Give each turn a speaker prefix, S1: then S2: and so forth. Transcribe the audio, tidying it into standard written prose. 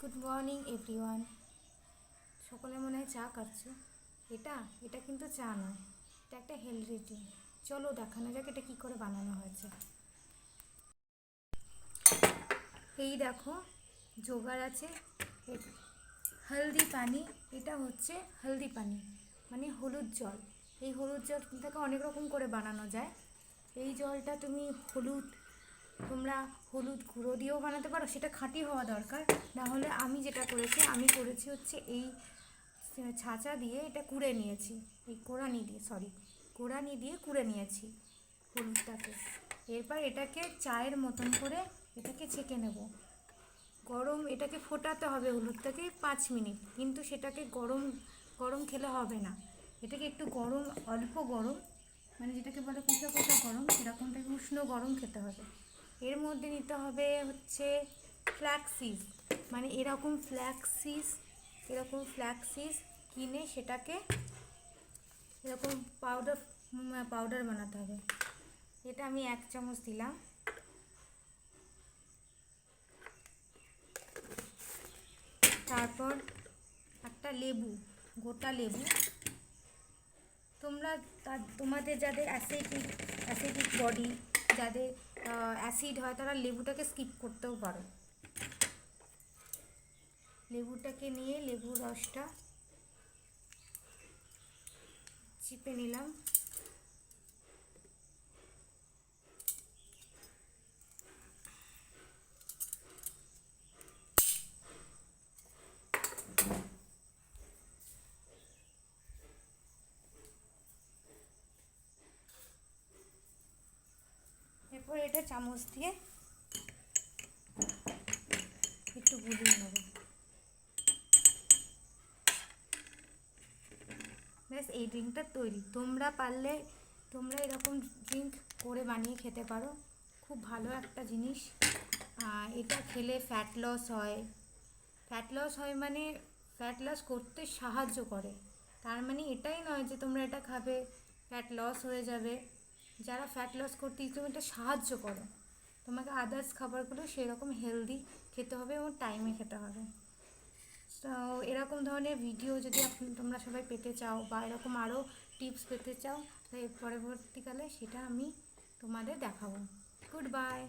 S1: Good morning everyone. সকলে মনে হয় চা খাচ্ছে। এটা এটা কিন্তু চা নয়, এটা একটা হেলদি টি। চলো দেখানো যাক এটা কী করে বানানো হয়েছে। এই দেখো, জোগাড় আছে হলদি পানি। এটা হচ্ছে হলদি পানি, মানে হলুদ জল। এই হলুদ জল থেকে অনেক রকম করে বানানো যায়। এই জলটা তোমরা হলুদ গুঁড়ো দিয়েও বানাতে পারো, সেটা খাঁটি হওয়া দরকার। না হলে আমি যেটা করেছি হচ্ছে এই ছাঁচা দিয়ে এটা কুড়ে নিয়েছি, এই কোড়ানি দিয়ে কুড়ে নিয়েছি হলুদটাকে। এরপর এটাকে চায়ের মতন করে এটাকে ছেঁকে নেব। এটাকে ফোটাতে হবে হলুদটাকে 5 মিনিট, কিন্তু সেটাকে গরম গরম খেলে হবে না। এটাকে একটু অল্প গরম, মানে যেটাকে বলে কুচা কুচা গরম, সেরকমটাকে উষ্ণ গরম খেতে হবে। এর মধ্যে নিতে হবে হচ্ছে ফ্ল্যাক্সিস, মানে এরকম ফ্ল্যাক্সিস কিনে সেটাকে এরকম পাউডার বানাতে হবে। এটা আমি 1 চামচ দিলাম। তারপর একটা গোটা লেবু। তোমাদের যাদের অ্যাসিডিক বডি, যাদের অ্যাসিড হয়, তারা লেবুটাকে স্কিপ করতেও পারো। লেবুটাকে নিয়ে লেবুর রসটা চিপে নিলাম। এরপর এটা চামচ দিয়ে একটু গুলিয়ে নেব। ব্যাস, এই ড্রিঙ্কটা তৈরি। তোমরা এরকম ড্রিঙ্ক করে বানিয়ে খেতে পারো। খুব ভালো একটা জিনিস। এটা খেলে ফ্যাট লস হয়, মানে ফ্যাট লস করতে সাহায্য করে। তার মানে এটাই নয় যে তোমরা এটা খাবে ফ্যাট লস হয়ে যাবে। যারা ফ্যাট লস করতে তুমি এটা সাহায্য করো। তোমাকে আদার্স খাবারগুলো সেরকম হেলদি খেতে হবে এবং টাইমে খেতে হবে। তো এরকম ধরনের ভিডিও যদি তোমরা সবাই পেতে চাও, বা এরকম আরও টিপস পেতে চাও, তাই পরবর্তীকালে সেটা আমি তোমাদের দেখাবো। Good bye.